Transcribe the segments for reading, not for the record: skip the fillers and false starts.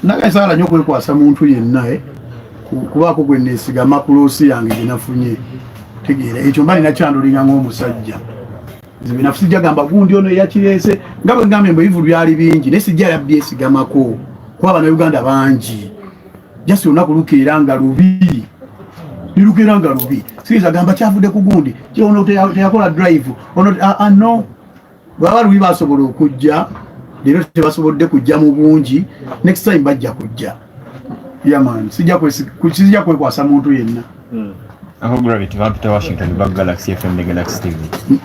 nakasala nnyo kwekwasa muntu yenna kubaako gwe neesigama kuloosi yange gyenafunye tegeera ekyo mba nina kyandolinga ng'omusajja nze binafu sijja gamba gundi ono eyakireese nga bwe ngambye mbu ebivu byali bingi naye sijja yabyeesigamako kuba bannayuganda bangi jasi olunaku lukeera nga lubi nirukeera nga lubi siriza gamba kyavudde ku gundi ono teyakola drive ono no bwaba lubi basobola okujja leero tebasobodde kujja mu bungi next time bajja kujja yaman sijja kwekwasa muntu yenna Uncle Gravity, Vampita Washington, Bug Galaxy FM, the Galaxy TV.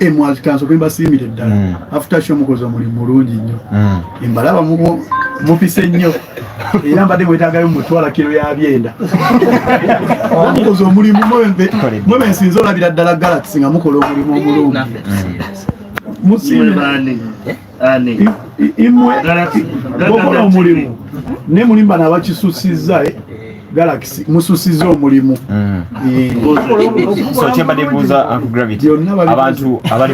Mwazi kanso kwimba simile ddala. After show mukozo muli mulungi nnyo. Embalaba mupise nnyo. Era mbadde mwetagayo mutwala kilo ya byenda. Mukozo mulimu mwe nsinzo labira ddala Galaxy nga mukola omulimu omulungi. Musimile imwe bokola omulimu. Ne mulimba n'abakisusiza Galaxy mususizo omulimu so chemba debuza Uncle Gravity abantu abali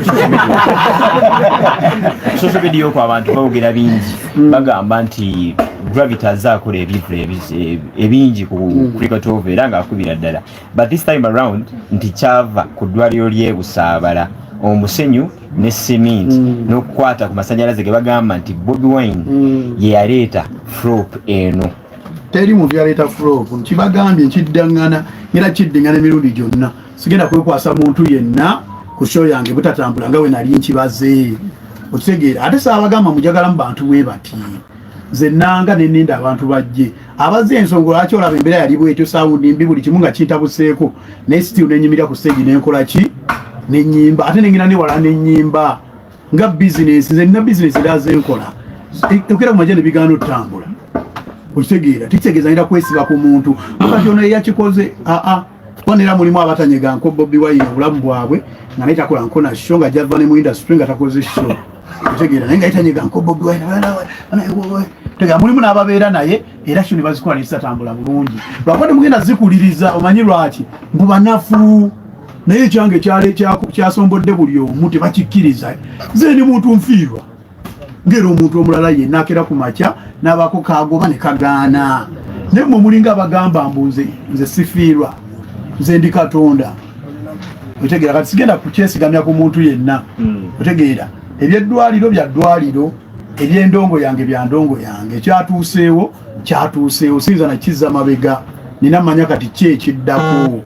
social video kwa abantu bawogera bingi bagamba nti Gravity azakola ebingi ku cricket over era nga akubira ddala but this time around nti kyava ku ddwaliro ly'e Busaabala omusenyu ne cement n'okukwata ku masanyalaze ge bagamba nti Bobi Wine ye yaleeta flop eno teri mu byaleeta flop nkibagambye nkiddangana era kiddingana emirundi gyonna sigenda kwekwasa muntu yenna ku show yange butatambula nga we nali nkibaze okitegeera ate saabagamba mujagala mu bantu bwe bati nze nanga neninda abantu bajje abaze ensonga lwaki olaba embeera yali bwetyo sawundi mbi buli kimu nga kintabuseeko naye still nenyimirira ku stage nenkola ki nenyimba ate nengina newala nenyimba nga business nze nina business eraze nkola okera ku majja ne bigaana otambula okitegeera tikitegeeza nira kwesiba ku muntu mukati ono eyakikoze wanera mulimu abatanyega nko Bobi Wine obulamu bwabwe nga naye takola nkona show nga java ne mu industry nga takoze show okitegeera naye nga yitanyega nko Bobi Wine tega mulimu n'ababeera naye era show ne bazikola ne zitatambula bulungi lwakwate mugenda zikuliriza omanyi lwaki mbu banafu naye ekyange kyasombodde buli omu tebakikkiriza nze ndi muntu nfiirwa ngero omuntu omulala yenna akera ku makya n'abako kagoba ne kagaana naye mwe mulinga abagamba mbu nze sifiirwa nze ndi Katonda otegeera kati sigenda kukyesigamya ku muntu yenna otegeera ebyeddwaliro bya ddwaliro ebyendongo yange bya ndongo yange kyatuuseewo siyinza nakizza mabega nina manya kati ki ekiddako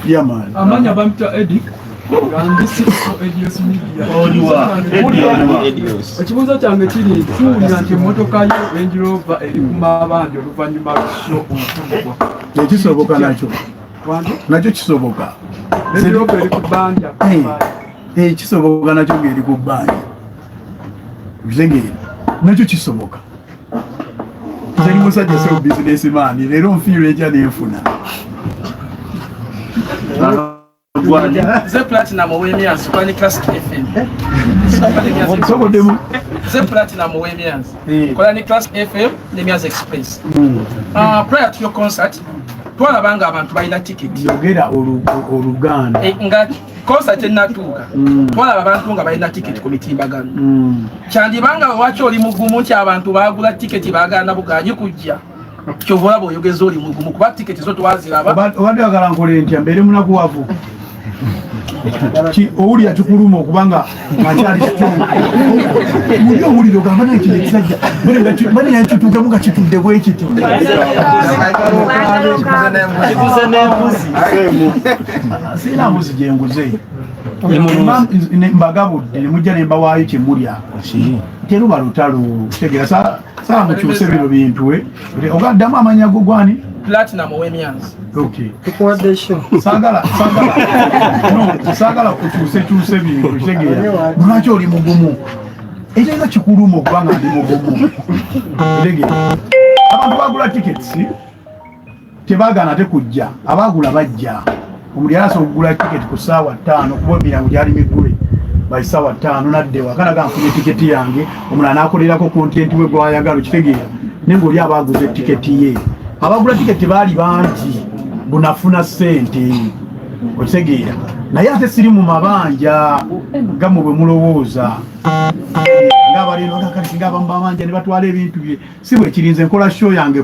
yaman amanya bampita Edic ekibuuzo kyange kiri tuwulira nti emmotoka yo Range Rover eri ku mabandi oluvannyuma lw'esho omutugwa ekisoboka nakyo kisoboka Range Rover eri ku bbanja kisoboka nakyo ng'eri ku bbanja kitegeera nakyo kisoboka nzeri musajja sewo businessman leero nfiirwa ekya nenfuna Ze Platinum ow'emyanzi kwa ni Classic FM. Ze Platinum ow'emyanzi kola ni Classic FM ne Myanzi Express. Prior to your concert twalabanga abantu balina ticket yogera oluganda nga concert enatuuka twalaba abantu nga balina ticket ku mitimbagano kyandibanga lwaki oli mugumu nti abantu baagula ticket baagana buganyi kujja kyovula bw'oyogeza oli mugumu kuba ticket zo twaziraba obadde wagala nkole ntya mbeere munakuwavu owulira kikuluma okubanga akyali muli owulire ogamba naye kino ekisajja bane yakituddemu nga kitudde bwekiti siina mbuzi gyenguze mbagabudde nemujja nembawaayo kyemulya teruba lutalo kitegeera sala mukyuse bino bintu ogaddamu amanya go gwani Platinum ow'emyanzi. Okay. Sagala kukyuse bintu kitegeera lwaki oli mugumu ekyo kikuluma okubanga ndi mugumu kitegeera abantu bagula tickets tebagaana ate kujja abaagula bajja omuli alaasa okugula ticket ku ssaawa 5 kuba emirango gyali migule by ssaawa 5 naddewa akanaga nfunye tiketi yange omulala n'akolerako kontenti we gwayagala okitegeera naye ng'oli abaaguza tiketi ye abagula tiketi baali bangi bunafuna ssente okitegeera naye ate siri mu mabanja nga mwe bwe mulowooza ngaabalinogakalisi ngaaba mu mabanja ne batwala ebintu bye si bwe kirinze nkola show yange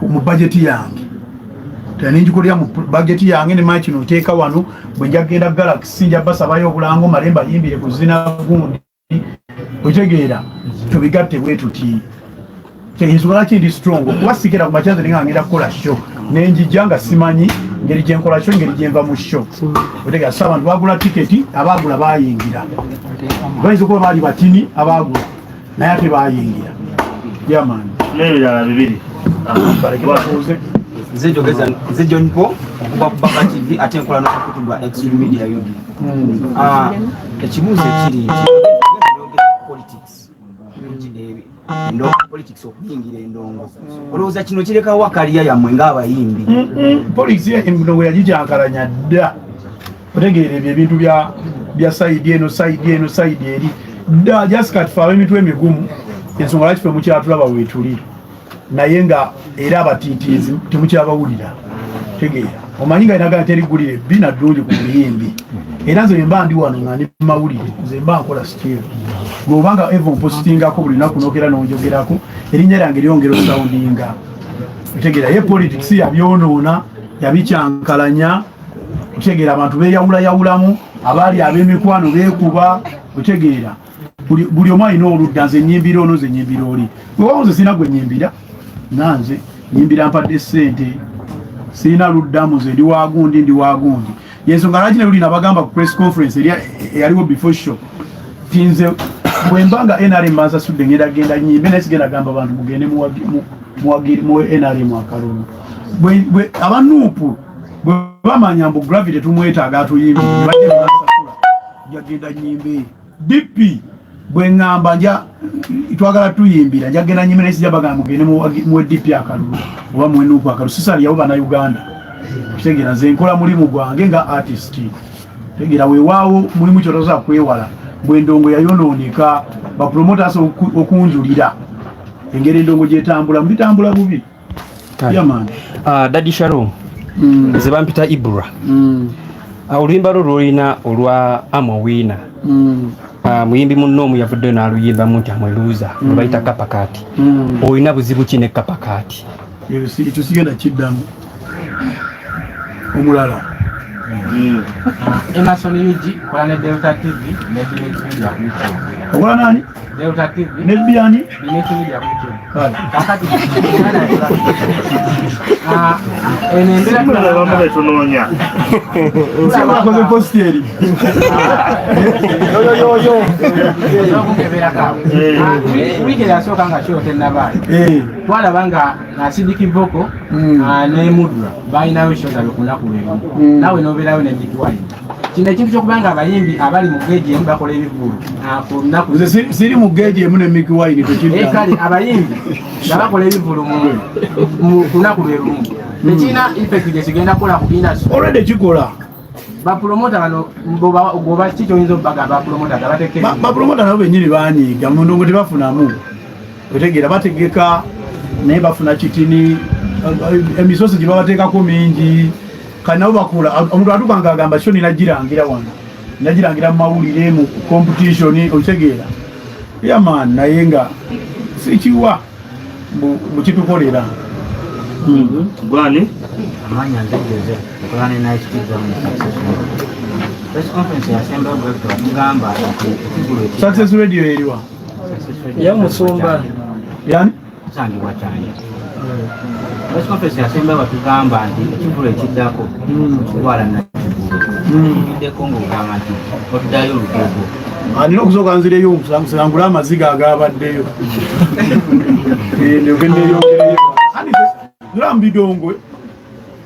mu bajeti yange ninjikolera mu bajeti yange nemanyi kino nteeka wano bwe nja kgenda Galaxy nja basabayo obulango malemba yimbire ku zina gundi okitegeera tubigatte bwe tuti ensonga kindi strong kuba sikera ku makyaze nga ngenda kukola show nenjijja nga simanyi ngeri gyenkola show ngeri gyenva mu show otegeera so abantu bagula tiketi abaagula bayingira bayinza okuba baali batini abaagula naye ate bayingira yamaani n'ebirala bibiri balekebatuuze nze Npo okuva ku Baba TV ate nkola n'okutulwa Extreme Media Yodi. Ekibuuzo ekiri nti politics politics okuyingira endongo olowooza kino kirekawo akaliya yammwe ng'abayimbi politics endongo yagikyankalanya dda otegeera ebyo ebintu bya sayidi eno sayidi eri dda jasikatife ab'emitwe emigumu ensonga lwaki ffe mukyatulaba weetuli naye nga era abatiitiizi temukyabawulira tegeera omanyi nga inaga terigulire bina ddungi ku buyimbi era nze mba ndi wano nga ndi mawulire nze mba nkola sitiiro bw'obanga eva ompositingako buli lunaku noogera n'onjogerako erinnya lyange lyongera osawundinga otegeera ye politics yabyonoona yabikyankalanya otegeera abantu beeyawulayawulamu abaali ab'emikwano beekuba otegeera buli omu alina oludda nze nyimbira ono nze nyimbira oli wewawo nze sina gwe nyimbira nanze nyimbira mpadde ssente sina luddamu nze ndi wagundi yensonga lwaki ne luli nabagamba ku press conference eyaliwo before show tinze bwembanga NRM ansasudde ngenda genda nyimbe naye sigenda gamba abantu mugende mu NRM akalulu abanuupu bwe bamanya mbu gravity tumwetaaga atuyimbe bajja nebansasula njagenda nyimbe DP bwe ngamba twagala tuyimbira njagenda nyimbe naye sijja bagamba mugende mu DP akalulu oba mu nuupu akalulu sisali yabo bannayuganda kutegeera nze nkola mulimu gwange nga artist tegeera weewaawo mulimu kyotoza kwewala bw'endongo yayonooneka bapromoters okunjulira engeri endongo gyetambula mubitambula bubi yamaani Daddy Sharon nze bampita Ibra oluyimba lwo lwolina olwa Amawina muyimbi munnoomu yavuddeyo n'aluyimbamu nti amweluuza lwe bayita kapakaati olina buzibu ki ne kapakaati ekyo sigenda kiddamu omulala Emerson Yuji kola ne Delta TV ne Dimension Media ku YouTube. okola nani Delta TV ne Biani Dimension Media ku YouTube. kale Kakati enendera bamwe tunoonya akoze postieri wiki yasooka nga kyo tennabaali twalaba nga Sidiki Boko ne Mudra balinayo show zabe ku lunaku lwemu nawe nobeerayo ne Mick Wine kino ekintu kyokubanga abayimbi abali mu geji emu bakola ebivulu ku lunaku nze siri mu geji emu ne Mick Wine tekiddamu kale abayimbi nga bakola ebivulu ku lunaku lwerumu tekirina effect gyesigenda kukola ku industry already kikola bapromota bano goba kikyoyinza obagamba bapromota gabatekere bapromota nabo bennyini banyiiga mu ndongo tebafunamu otegeera bategeka naye bafuna kitini emisoso gye babateekako mingi kati nabo bakola omuntu atuuka nga agamba kyo ninagirangira wano ninagirangira mu mawulire mu competition okitegeera yaman naye nga sikiwa mukitukolera gwani amanya nzegeze okola ne Night Kids mu press conference yasemba bwekto batugamba nti Success Radio eriwa ya musumba yani sangibwa cyane press conference yasemba batugamba nti ekivulu ekiddako okuwala na ndeko ng'ogamba nti oddayo olugogo alina okusooka nzireyo omusangula amaziga agabaddeyo ndogendeyongereyo lambidongwe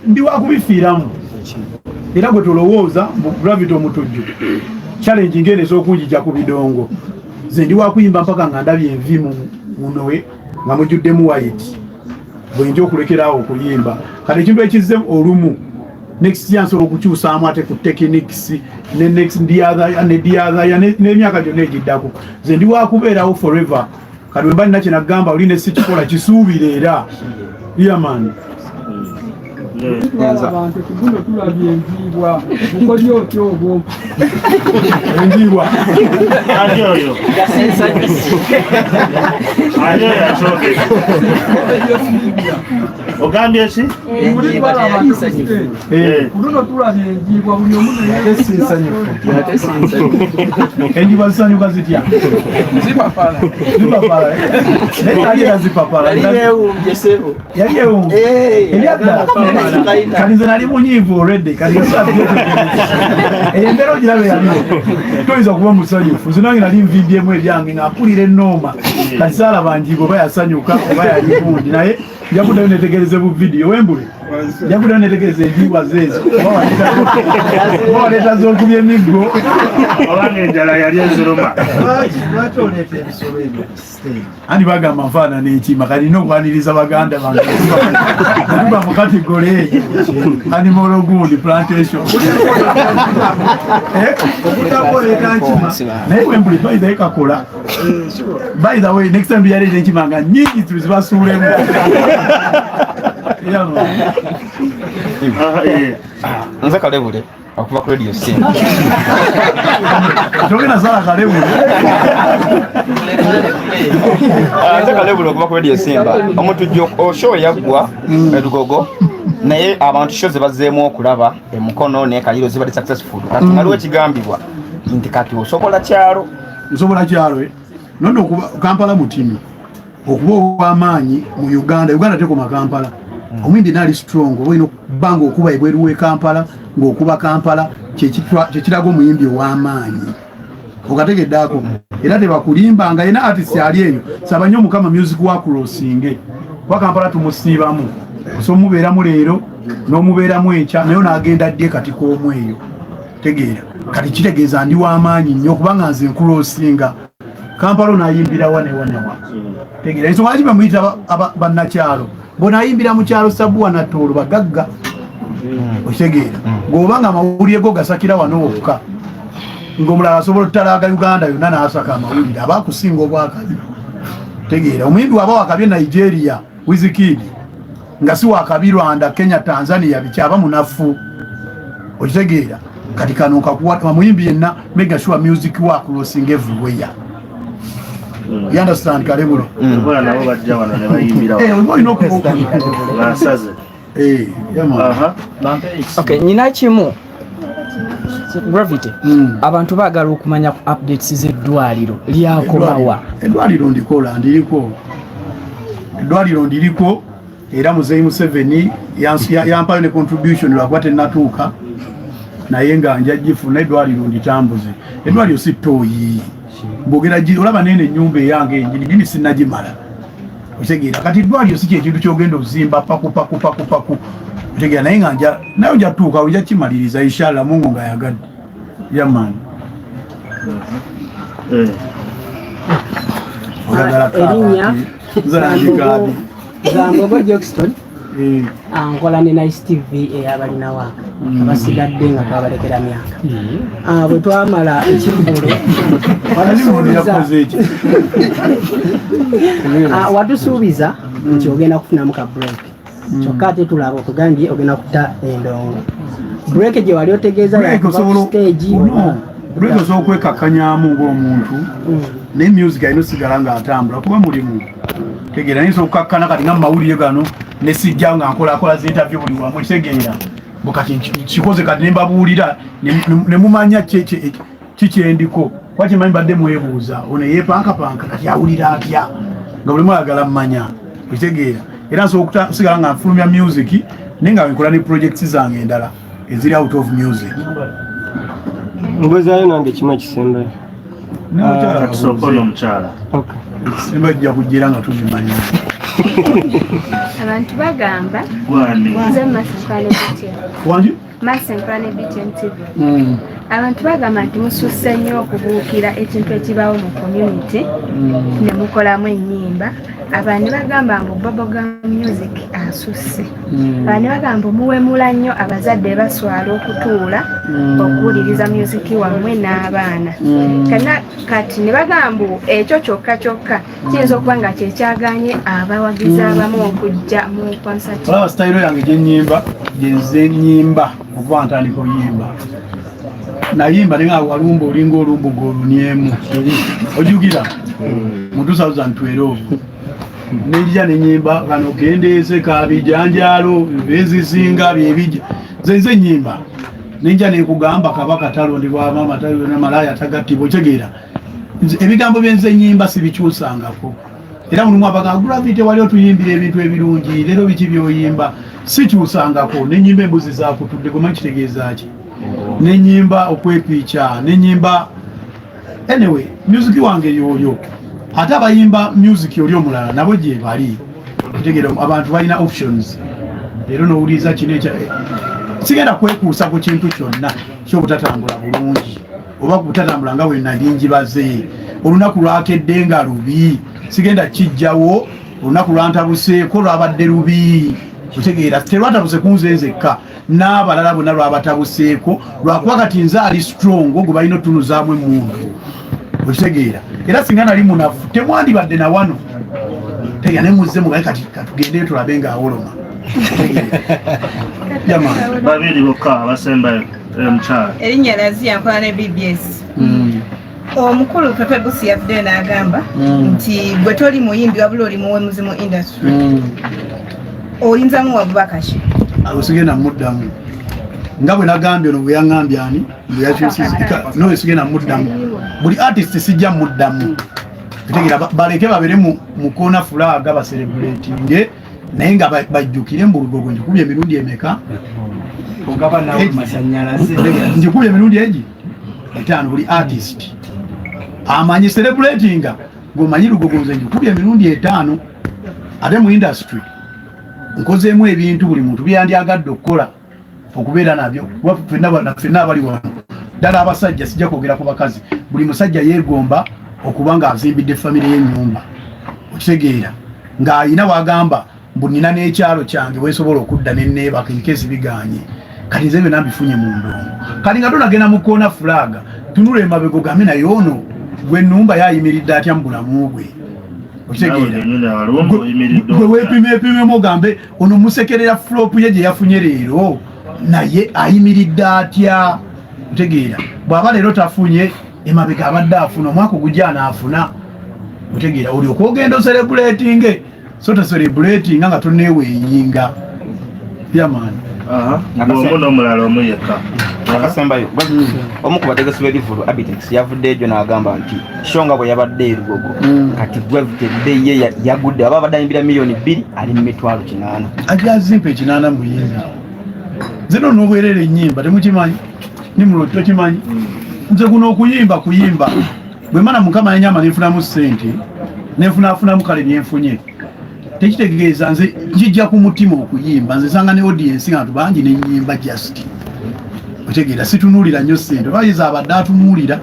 ndi wakubifiiramu era gwe tolowooza mu gravity omutujju challenge ngene ez'okunjija ku bidongo nze ndi wakuyimba mpaka nga ndabye envi munowe nga mujjuddemu white bwenja okulekeraawo okuyimba kati ekintu ekizze olumu next year nsobola okukyusaamu ate ku techniques ne next n'emyaka gyonna egiddako nze ndi wakubeerawo forever kati wemba nina kyenagamba oli ne sikikola kisuubire era yaman abantu kuguno tulabye enjiibwa mukolye otyo obwo enjiibwa Ajoyo. Ajoyo yachoke. Ogambye ki? kuno tulabye enjiibwa buli omu enjiibwa zisanyuka zitya zipapala naye era zipapala yali ewumbye eryadda kati nze nali munyiivu olwedde kati embeera ogirabe yaliwo toyinza okuba musanyufu nze nange nali nviibyemu ebyange ng'akulira ennooma kati saalaba njiibwa oba yasanyuka oba yali bundi naye njakuddayo netegereze bu vidiyo wembule njakuddayo netegereze enjiibwa zeezo oba waleeta z'okubya emiggo Obanga enjala yali eziruma. andi bagamba nfaanana enkima kati nina okwaniriza baganda bange tuba mu kategole eyo animal gundi plantation okutakoleeta nkima naye wembuli twayitayo kakola by the way next time tuyaleeta enkima nga nyingi tuzibasuulemu nze kalebule okuva ku radio station togenda sala kalebule nze kalebule okuva ku radio simba omutujjo oshow yaggwa edugogo naye abantu show ze bazzeemu okulaba emukono naye kaliro zibadde successful kati waliwo ekigambibwa nti kati osobola kyalo nsobola kyalo nonda okuba Kampala mutimi okuba ow'amaanyi mu Uganda tekoma Kampala omwindi naali strong oba olina okuba ng'okuba ebweru w'e Kampala ng'okuba Kampala kyekiraga omuyimbi ow'amaanyi okategeddeako era tebakulimba nga yena artist ali eyo saba nnyo Mukama music wa crossinge kuba Kampala tumusiibamu so mubeeramu leero n'omubeeramu enkya naye n'agenda ddye kati k'omu eyo tegeera kati kitegeeza ndi w'amaanyi nnyo kubanga nze nkulosinga Kampala onaayimbira wanewanewa tegeera ensonga lwaki bamuyita bannakyalo bonaayimbira mu kyalo Sabuwa na Tooro bagagga okitegeera ng'obanga amawulire go gasakira wano wokka ng'omulala asobola otutalaaga Uganda yonna n'asaka amawulire aba akusinga obwakabi tegeera omuyimbi waba wakabi Nigeria Wizkid nga si wakabi Rwanda Kenya Tanzania bikyaba munafu okitegeera kati kano kakuwa omuyimbi yenna mega sure music wa crossing everywhere. You understand Kalebulo? Bwana nabo bajja wano ne bayimbira. Olina okubuuka nasaze. Aha. Okay, nyina kimu Gravity. Abantu baagala okumanya ku updates z'eddwaliro lyakomawa. Eddwaliro ndikola ndiriko. Eddwaliro ndiriko era Muzeeyi Museveni yampayo ne contribution lwakuba tennatuuka naye nga njagifuna eddwaliro nditambuze. Eddwaliro si ttooyi. Mbogera olaba nene ennyumba eyange enjiri sinnagimala. Otegeera kati eddwaliro si kyekintu kyogenda ozimba paku. Otegeera naye nga naye ojja tuuka ojja kimaliriza inshallah Mungu nga yagadde. Yaman. Erinya Zanjikadi. Zangogo Jackson. Ankola ne Nice TV eyabalina waka. Abasigadde nga twabalekera myaka. Bwe twamala ekibulo. Watusuubiza nti ogenda kufunamu ka break. Kyokka ate tulaba okugambye ogenda kuta endongo. Break gye wali otegeeza stage. Break osobola okwekakkanyamu ng'omuntu naye music alina osigala ng'atambula kuba mulimu. Tegeera naye nsobola okukkakkana kati nga mu mawulire gano ne sijja nga nkolakola zinterview buli wamu kitegeera bukati kikoze kati ne mbabuulira ne mumanya kikyendiko kuba kimanyi badde mwebuuza ono yeepankapanka kati awulira atya nga buli mwayagala mmanya kitegeera era nsobola okusigala nga nfulumya music naye nga nkola ne projects zange endala eziri out of music. Mbozaayo nange kimu ekisembayo Sokono omukyala ekisemba kijja kujjira nga tuzimanya. Abantu bagamba nze Masenkane BTN TV. Abantu bagamba nti mususse nnyo okubuukira ekintu ekibaawo mu community ne mukolamu ennyimba. Abantu bagamba ngu bubblegum music asusse bane bagamba muwemula nnyo abazadde baswala okutuula okuwuliriza musiki wammwe n'abaana kati ne bagamba ekyo kyokka kiyinza okuba nga kyekyaganye abawagizi abamu okujja mu konsati. Olaba sitayiro yange gyenyimba genze nyimba okuba ntandika oyimba nayimba nenga walumba olinga olumbu goluniemu ojugira mu 2012 nejja nenyimba kano kendeese kabijanjalo bezisinga byebijja zenze nyimba nenja nekugamba kabaka talondebwa mama talondebwa malaya tagattibwa otegeera ebigambo byenze nyimba sibikyusangako era mulimu abaga gravity wali otuyimbira ebintu ebirungi lero biki byoyimba sikyusangako nenyimba embuzi zakutudde goma kitegeeza ki nenyimba okwepicha nenyimba anyway music wange yoyo ate abayimba music oli omulala nabo gye bali otegeera abantu balina options leero nowuliza kino ekya sigenda kwekuusa ku kintu kyonna kyobutatambula bulungi oba kubutatambula nga bwe nalingibaze olunaku lwakedde nga lubi sigenda kijjawo olunaku lwantabuseeko lwabadde lubi otegeera terwatabuse kunzenzekka n'abalala bonna lwabatabuseeko lwakuba kati nze ali strong gwe balina otunuzaamu emundu okitegeera era singa nali munafu temwandibadde na wano tegeera ne muzze mugaye kati katugendeyo tulabe nga awoloma babiri bokka abasembayo omukyala erinnya Razia nkola ne BBS. Omukulu Pepe Busi yavuddeyo n'agamba nti gwe toli muyimbi wabula oli muwemuzi mu industry oyinzamu wabubaka ki asigenda muddamu nga bwe nagambye ono bwe yaŋŋambye ani bwe yakyusizika nowe sigenda muddamu buli artist sijja muddamu tegeera baleke babere mu kona fulaga baselebratinge naye nga bajjukire mbulugogo njikubye emirundi emeka ogaba nawe masanyalaze njikubye emirundi egi 5 buli artist amanyi celebratinga gomanyi lugogo nze njikubye emirundi 5 ate mu industry nkozeemu ebintu buli muntu byandyagadde okukola okubeera nabyo ffenna abali wano ddala abasajja sijja kwogera ku bakazi buli musajja yeegomba okuba ng'azimbidde famire y'ennyumba okitegeera ng'ayina wagamba mbu nina n'ekyalo kyange wensobola okudda nenneebaka enkezi biganye kati nze byonna mbifunye mu ndongo kati nga tonagenda mu koona fulaga tunula emabega ogambe naye ono gwe nnumba yayimiridde atya mu bulamu bwe okitegeera gwe weepimeepimemu ogambe ono musekerera flopu ye gye yafunye leero naye ayimiridde atya otegeera bw'aba leero tafunye emabega abadde afuna omwaka ogujja anaafuna otegeera oli okwogenda oserebulatinge so toserebulatinga nga toneweeyinga yamaani omulala omuyeka akasembayo omu ku bategesi b'ebivulu Abitex yavudde ejo n'agamba nti shonga bwe yabadde erugogo kati gwevutedde ye yagudde aba abadde ayimbira miliyoni 2 ali mu mitwalo 8 ajazimpa 8 muyimbi zino n'obwerere ennyimba temukimanyi nimulo tokimanyi nze kuno okuyimba bwe mana mukama yenyama nenfunamu ssente nenfunafunamu kale byenfunye tekitegeeza nze njijja ku mutima okuyimba nze sanga ne audience nga tubangi nenyimba just otegeera situnuulira nnyo ssente bayiza abadde atunuulira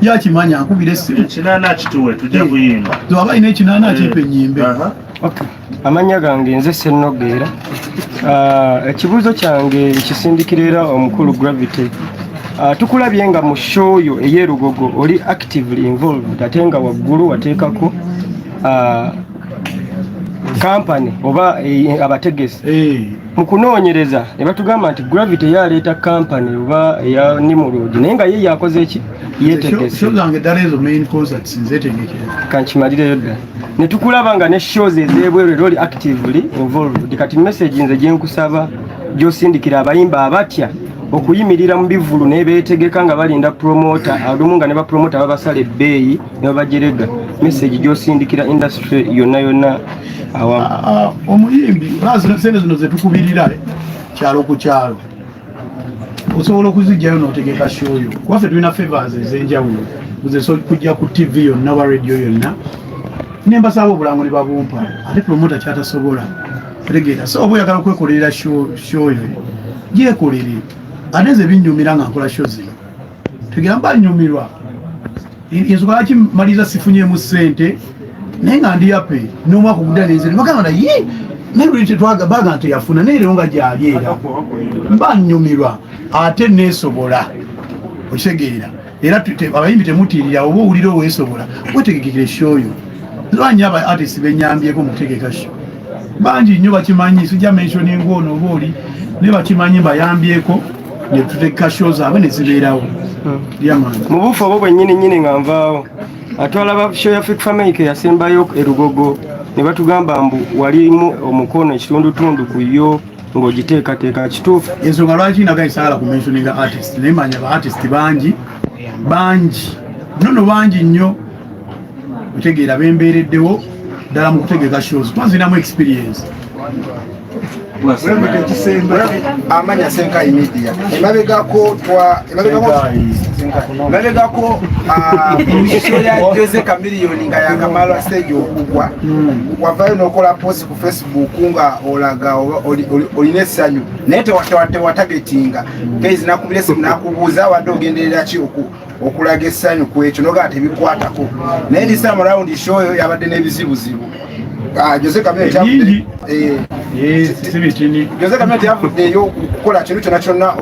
yakimanya ankubira essimu ekinana kituwe tujja kuyimba aba alina ekinana akipa ennyimbe amanya gange nze Ssennogeera ekibuuzo kyange ekisindikirira omukulu Gravity tukulabye nga mu show yo ey'erugogo oli actively involved ate nga waggulu wateekako company oba abategesi mu kunoonyereza ne batugamba nti Gravity yaleeta company oba eya Nimrod naye nga ye yakoze eki yeetegese kankimalirayo ddala ne tukulaba nga ne shows ez'ebweru era oli actively involved kati message nze gye nkusaba gy'osindikira abayimba abatya okuyimirira mu bivulu nebeetegeka nga balinda promota alumu nga ne bapromota babasala ebbeeyi ne babajeredda message gy'osindikira industry yonna awamu omuyimbi sente zino zetukubirira kyalo ku kyalo osobola okuzijjayo n'otegeka shoyo kuwaffe tulina favors ez'enjawulo kujja ku TV yonna wa radio yonna nembasaba obulango ne babumpa ate promota kyatasobola tegeera so oba oyagala okwekolerera shoyo gyekolere ate nze binnyumira nga nkola show zino tegeera mba nnyumirwa ensonga lwaki maliza sifunyemu ssente naye nga ndi yape n'omwaka ogudda nenze nebagamba naye nebuli baga nti yafuna naye leero nga gyali era mba nnyumirwa ate neesobola okitegeera era abayimbi temutiirira oba owulira oweesobola wetegekekere shoyo lwanyi aba artist benyambyeko mutegeka sho bangi nnyo bakimanyi sijja mentioning ono oba oli ne bakimanyi bayambyeko ne tutegeka show zaabwe ne zibeerawo mu bufu obwo bwennyini nga nvaawo atwala show ya Fake Family yasembayo erugogo ne batugamba mbu walimu omukono ekitundutundu ku yo ng'ogiteekateeka kituufu ensonga lwaki nagaisagala ku mentioning artist naye manya ba artist bangi nono bangi nnyo otegeera bembeereddewo ddala mu kutegeka shows twanzinamu experience amanya Senkai Media emabegako show ya Jose Chameleone nga yakamala stage okugwa wavayo nokola post ku Facebook nga olaga olina essanyu naye tewatagetinga guys nakubira simu nakubuuza wadde ogenderera ki okulaga essanyu ku ekyo nogaa tebikwatako naye this time around show yabadde n'ebizibuzibu Jose Chameleone Jose Chameleone yavuddeyo okukola kintu kyonna kyonna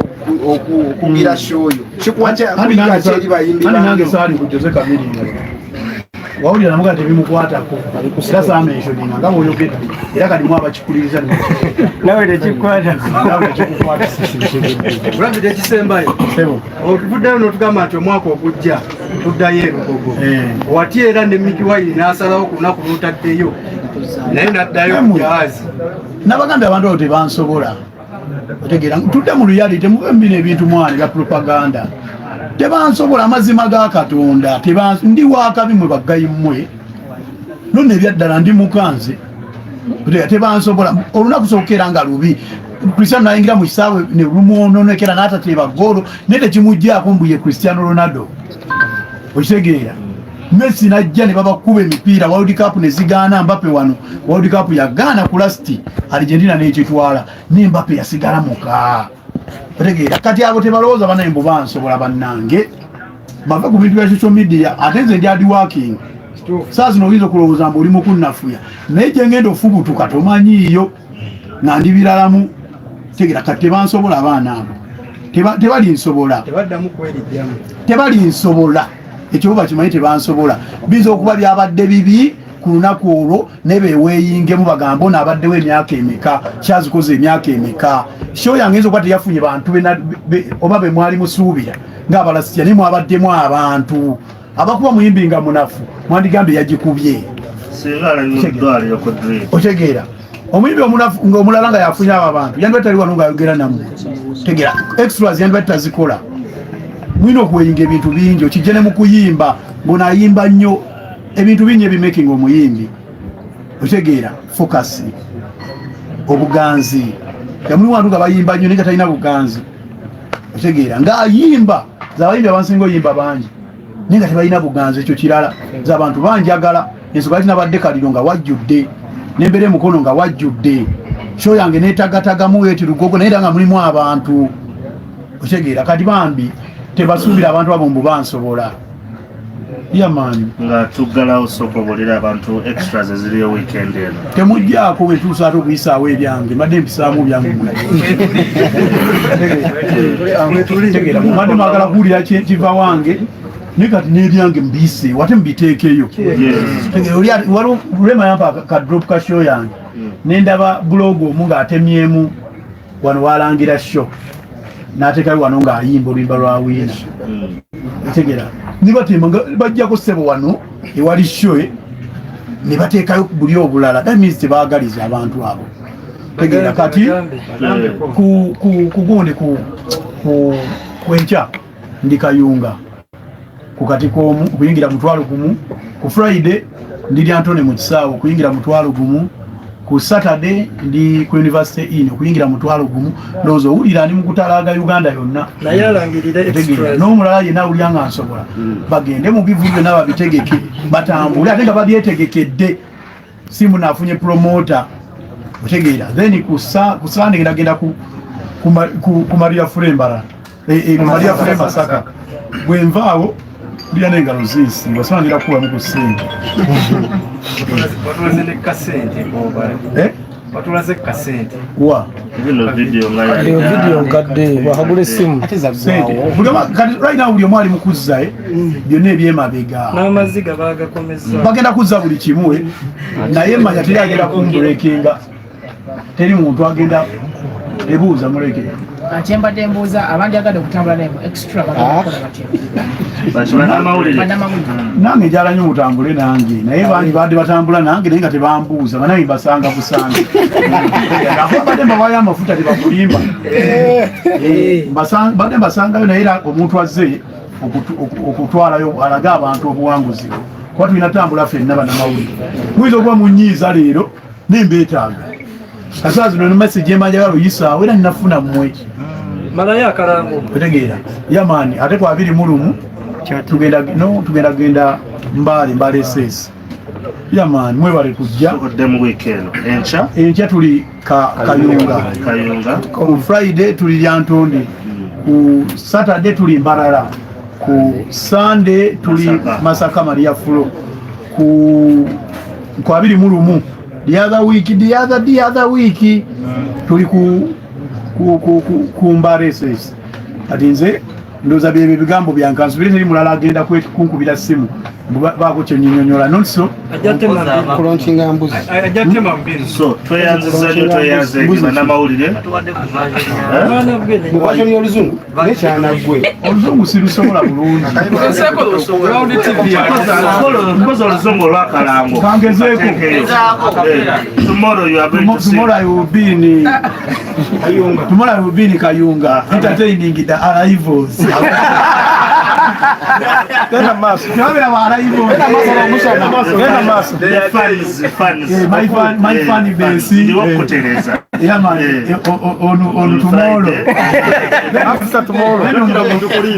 okugira show yo nange saali ku Jose Chameleone wawulira namuga tebimukwatako era saamentioninga nga bw'oyogedde era kalimu abakikuliriza nawe tekikwatako Brandi tekisembayo okuvuddayo n'otugamba nti omwaka ogujja tuddayo erugogo wati era ne Mickey Wine n'asalawo ku lunaku lw'otaddeyo naye naddayo mujaazi nabagambye abantu abo tebansobola otegeera tudde mu reality temugambye n'ebintu mwana bya propaganda tebansobola amazima ga Katonda ndi wakabi mwe baggayi mmwe nonne ebyaddala ndi mukanze tebansobola olunaku sookera nga lubi Cristiano nayingira mu kisaawe ne lumwononekera n'atateeba ggoolo naye tekimuggyako mbuye Cristiano Ronaldo okitegeera Messi najja ne babakuba emipiira World Cup ne zigaana Mbappe wano World Cup yagaana ku lasti Argentina n'ekitwala ne Mbappe yasigala muka otegeera kati abo tebalowooza banaye mbu bansobola bannange bava ku bintu bya social media ate nze ndi working saa zino oyinza okulowooza mbu oli mukunnafuya naye gye ngenda ofubutuka tomanyiiyo nga ndi biralamu tegeera kati tebansobola abaana abo tebalinsobola tebalinsobola ekyo bakimanyi tebansobola biza okuba byabadde bibi ku lunaku olwo ne beweeyingemu bagamba ono abaddewo emyaka emeka kyazikoze emyaka emeka show yange nzo kwate yafunye bantu oba be mwali musuubira ng'abalasitya ne mwabaddemu abantu abakuba muyimbi nga munafu mwandigambye yagikubye otegeera omuyimbi omunafu ng'omulala nga yafunye abo abantu yandiba tali wano ng'ayogera nammwe tegeera extras yandiba tazikola mwina okuweyinga ebintu bingi okijje ne mu kuyimba ng'onaayimba nnyo ebintu bingi ebimaking omuyimbi otegeera focus obuganzi yamulimu abantu nga bayimba nnyo naye nga talina buganzi otegeera ng'ayimba z'abayimbi abansinga oyimba bangi naye nga tebalina buganzi ekyo kirala z'abantu banjagala ensonga lati nabadde kaliro nga wajjudde n'embeera emukono nga wajjudde show yange neetagatagamu eti lugogo naye era nga mulimu abantu otegeera kati bambi tebasuubira abantu abo mbu bansobola yamaani nga tuggalawo sokobolera abantu extras eziriyo weekend eno temuggyako wetuusa ate okuyisaawo ebyange mbadde mpisaamu byange mbadde mwagala kuwulira kiva wange naye kati n'ebyange mbiyise wate mbiteekeyo lulema yampa kadrop ka show yange nendaba bulogu omu ng'atemyemu wano walangira show n'ateekayo wano ng'ayimba oluyimba lwa wiina otegera nibatemba bajjako ssebo wano ewali show ne bateekayo buli obulala that means tebaagaliza abantu abo tegera kati kugundi kwenkya ndi Kayunga ku kati k'omu okuyingira mutwalo gumu ku Friday ndi Lyantone mu kisaawe okuyingira mutwalo gumu ku Saturday ndi ku University Inn okuyingira mutwalo gumu ndowooza owulira ndi mu kutalaaga Uganda yonna naye alangirira extras n'omulala yenna awulira nga nsobola bagende mu bivu byonna babitegeke batambule ate nga babyetegekedde simu naafunye promoter otegeera then ku Sunday ngenda ku Maria Frembara Maria Frembara Masaka bwe nvaawo ndya n'engalo ziisi wasangira kubamu ku ssente Watulaze kasente. Wa. Vino video ngaya. Iyo video nkadde wakagula essimu. Ate zaggwawo. Right now buli omu ali mu kuzza byonna ebyemabega. N'amaziga baagakomeza. Bagenda kuzza buli kimu naye manya teri agenda kumbrekinga. Teri muntu agenda ebuuza muleke. Kyembadde mbuuza abandi agadde okutambula naye extra bagakola batya. Nange njala nnyo mutambule nange naye bangi badde batambula nange naye nga tebambuuza banaye mbasanga busanga badde mbawayo amafuta tebakulimba badde mbasangayo naye era omuntu azze okutwalayo alaga abantu obuwanguzi kuba tulina tambula ffenna bannamawulire muyinza okuba munyiiza leero nembeetaaga kasaa zino nemessage emanjaga luyisaawo era ninafuna mmwe malayo akalango otegeera yamaani ate kwa 21 tugenda genda Mbale SS yamaani mwebale kujja enkya tuli Kayunga ku Friday tuli Lyantonde ku Saturday tuli Mbarara ku Sunday tuli Masaka Maria Fulo ku 21 the other week tuli ku Mbale SS ati nze ndoza bye bigambo byankansu biri mulala agenda kunkubira simu bako kye nnyonnyola nonso kulonkinga mbuzi ajatema mbiri so tweyanze bannamawulire mukwatoni oluzungu nekyana gwe oluzungu sirusobola bulungi mpoza oluzungu olwakalango kangezeeko tomorrow I will be in Kayunga entertaining the arrivals. Tena maso. My funny base. Yeah man. On tomorrow. After tomorrow.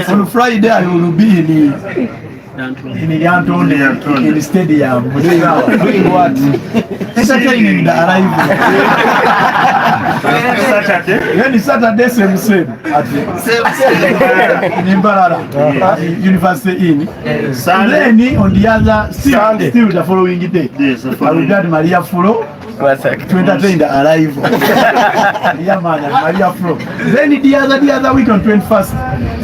On Friday I will be in Lyantonde in the stadium. Doing what? Entertaining the arrival. Saturday same in Mbarara University Inn. Then on the other still the following day I will be at Maria Fulo to entertain the arrival. Yeah man, Maria Fulo. Then the other week on 21st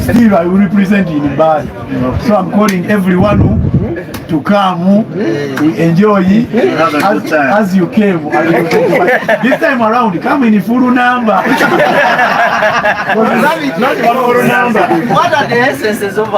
still I will represent in Bali. So I'm calling everyone to come enjoy as you came. This time around come in full number. What are the essences of